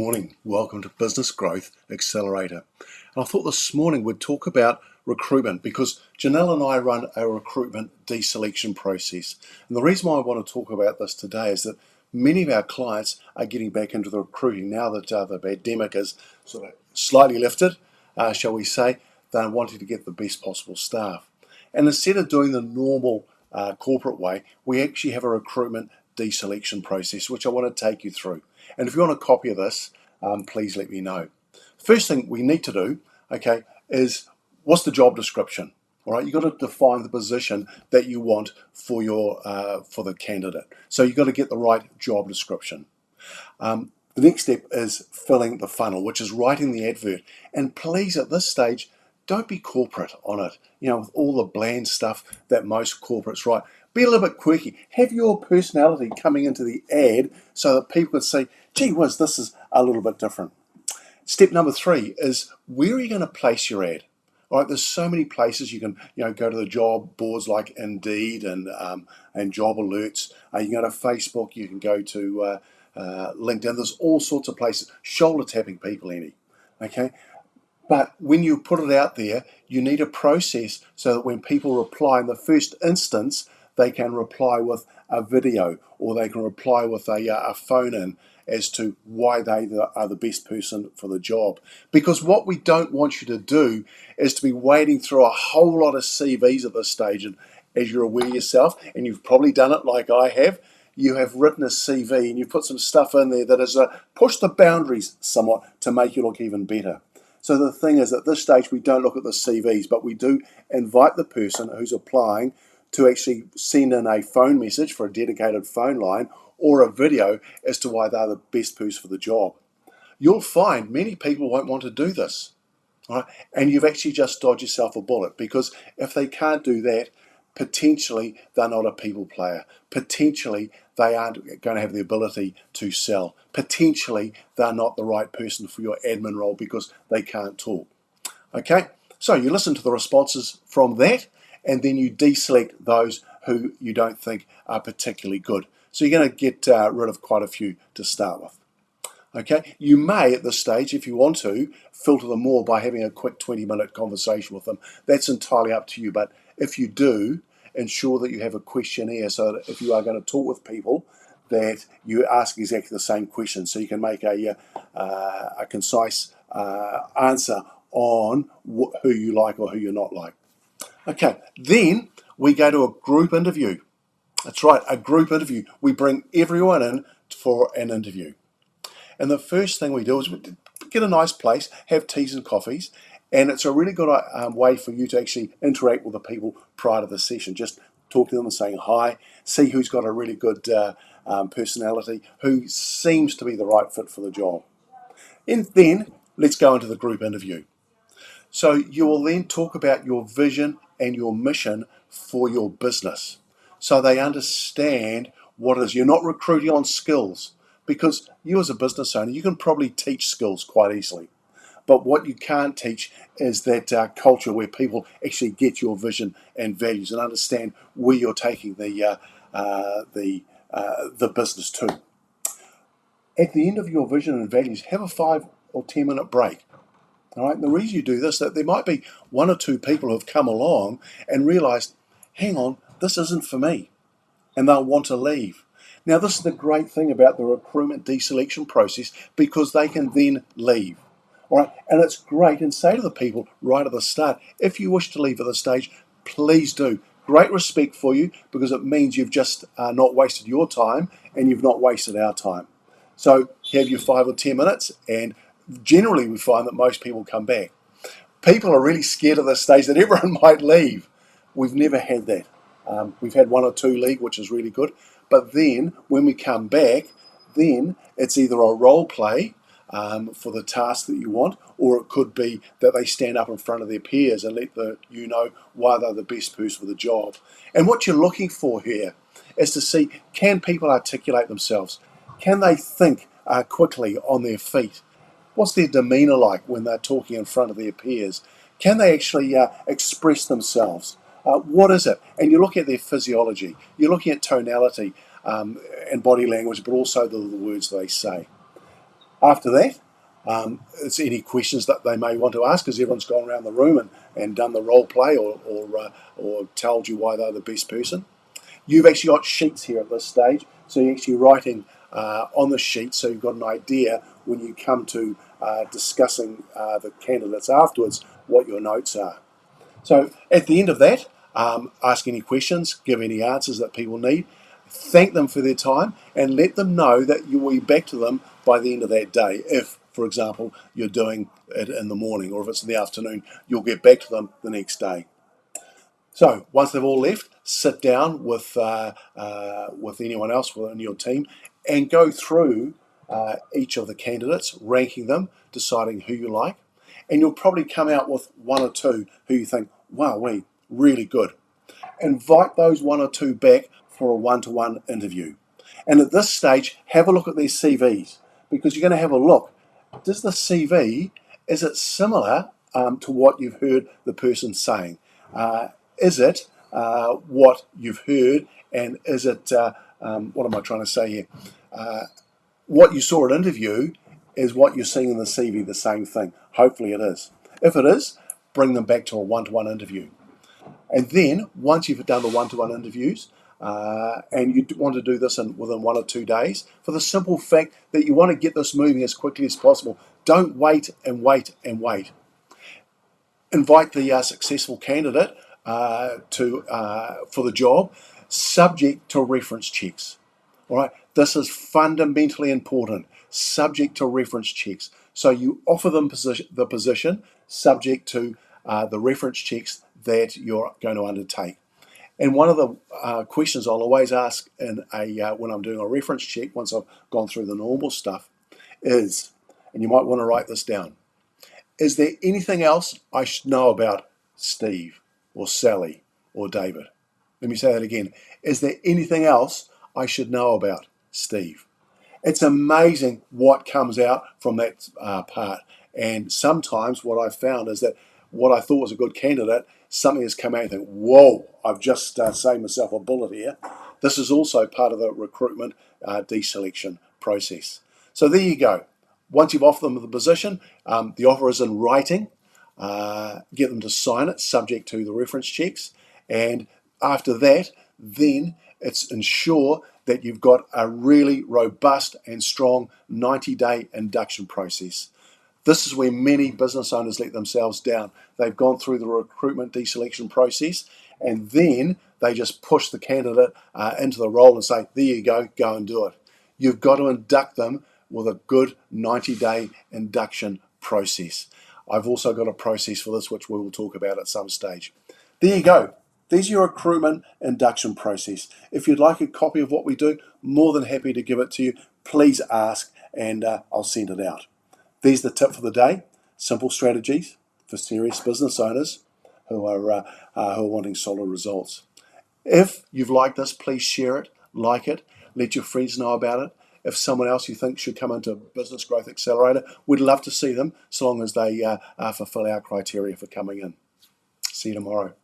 morning. Welcome to Business Growth Accelerator. And I thought this morning we'd talk about recruitment because Janelle and I run a recruitment deselection process. And the reason why I want to talk about this today is that many of our clients are getting back into the recruiting now that the pandemic is sort of slightly lifted, shall we say. They're wanting to get the best possible staff. And instead of doing the normal corporate way, we actually have a recruitment deselection process, which I want to take you through. And if you want a copy of this, please let me know. First thing we need to do, okay, is what's the job description? All right, you've got to define the position that you want for your for the candidate. So you've got to get the right job description. The next step is filling the funnel, which is writing the advert. And please, at this stage, don't be corporate on it. You know, with all the bland stuff that most corporates write. Be a little bit quirky. Have your personality coming into the ad so that people can say, gee whiz, this is a little bit different. Step number 3 is where are you going to place your ad? All right, there's so many places you can, go to the job boards like Indeed and job alerts. You can go to Facebook. You can go to LinkedIn. There's all sorts of places. Shoulder tapping people, Andy. Okay. But when you put it out there, you need a process so that when people reply in the first instance, they can reply with a video or they can reply with a phone in as to why they are the best person for the job. Because what we don't want you to do is to be wading through a whole lot of CVs at this stage. And as you're aware yourself, and you've probably done it like I have, you have written a CV and you've put some stuff in there that has pushed the boundaries somewhat to make you look even better. So the thing is, at this stage, we don't look at the CVs, but we do invite the person who's applying to actually send in a phone message for a dedicated phone line or a video as to why they're the best person for the job. You'll find many people won't want to do this, right? And you've actually just dodged yourself a bullet, because if they can't do that, potentially they're not a people player. Potentially they aren't going to have the ability to sell. Potentially they're not the right person for your admin role because they can't talk. Okay, so you listen to the responses from that, and then you deselect those who you don't think are particularly good. So you're going to get rid of quite a few to start with. Okay, you may at this stage, if you want to, filter them more by having a quick 20-minute conversation with them. That's entirely up to you, but if you do, ensure that you have a questionnaire so that if you are going to talk with people, that you ask exactly the same question, so you can make a concise answer on who you like or who you're not like. Okay, then we go to a group interview. That's right, a group interview. We bring everyone in for an interview. And the first thing we do is we get a nice place, have teas and coffees, and it's a really good way for you to actually interact with the people prior to the session. Just talk to them and saying hi, see who's got a really good personality, who seems to be the right fit for the job. And then let's go into the group interview. So you will then talk about your vision and your mission for your business, so they understand what it is. You're not recruiting on skills, because you as a business owner, you can probably teach skills quite easily. But what you can't teach is that culture where people actually get your vision and values and understand where you're taking the business to. At the end of your vision and values, have a 5 or 10 minute break. All right. And the reason you do this, that there might be 1 or 2 people who have come along and realised, hang on, this isn't for me, and they'll want to leave. Now, this is the great thing about the recruitment deselection process, because they can then leave. All right, and it's great, and say to the people right at the start, if you wish to leave at this stage, please do. Great respect for you, because it means you've just not wasted your time and you've not wasted our time. So have your 5 or 10 minutes, and generally we find that most people come back. People are really scared at this stage that everyone might leave. We've never had that. We've had 1 or 2 leave, which is really good. But then when we come back, then it's either a role play for the task that you want, or it could be that they stand up in front of their peers and let you know why they're the best person for the job. And what you're looking for here is to see, can people articulate themselves? Can they think quickly on their feet? What's their demeanour like when they're talking in front of their peers? Can they actually express themselves? What is it? And you look at their physiology. You're looking at tonality and body language, but also the words they say. After that, it's any questions that they may want to ask, because everyone's gone around the room and done the role play or told you why they're the best person. You've actually got sheets here at this stage, so you're actually writing on the sheet, so you've got an idea when you come to discussing the candidates afterwards what your notes are. So at the end of that, ask any questions, give any answers that people need, thank them for their time, and let them know that you will be back to them by the end of that day. If, for example, you're doing it in the morning, or if it's in the afternoon, you'll get back to them the next day. So once they've all left, sit down with anyone else within your team and go through each of the candidates, ranking them, deciding who you like, and you'll probably come out with one or two who you think, wow, really good. Invite those one or two back for a one-to-one interview. And at this stage, have a look at their CVs, because you're going to have a look. Does the CV, is it similar to what you've heard the person saying? Is it what you've heard, and is it, what am I trying to say here? What you saw at interview, is what you're seeing in the CV the same thing? Hopefully it is. If it is, bring them back to a one-to-one interview. And then, once you've done the one-to-one interviews, and you want to do this within 1 or 2 days, for the simple fact that you want to get this moving as quickly as possible. Don't wait and wait and wait. Invite the successful candidate for the job, subject to reference checks. All right, this is fundamentally important. Subject to reference checks. So you offer them the position subject to the reference checks that you're going to undertake. And one of the questions I'll always ask when I'm doing a reference check, once I've gone through the normal stuff, is, and you might want to write this down, is there anything else I should know about Steve or Sally or David? Let me say that again. Is there anything else I should know about Steve? It's amazing what comes out from that part. And sometimes what I've found is that what I thought was a good candidate, something has come out and think, whoa, I've just saved myself a bullet here. This is also part of the recruitment deselection process. So there you go. Once you've offered them the position, the offer is in writing. Get them to sign it, subject to the reference checks. And after that, then it's ensure that you've got a really robust and strong 90-day induction process. This is where many business owners let themselves down. They've gone through the recruitment deselection process, and then they just push the candidate into the role and say, there you go and do it. You've got to induct them with a good 90-day induction process. I've also got a process for this, which we will talk about at some stage. There you go. There's your recruitment induction process. If you'd like a copy of what we do, more than happy to give it to you. Please ask, and I'll send it out. There's the tip for the day. Simple strategies for serious business owners who are wanting solid results. If you've liked this, please share it, like it, let your friends know about it. If someone else you think should come into Business Growth Accelerator, we'd love to see them, so long as they fulfill our criteria for coming in. See you tomorrow.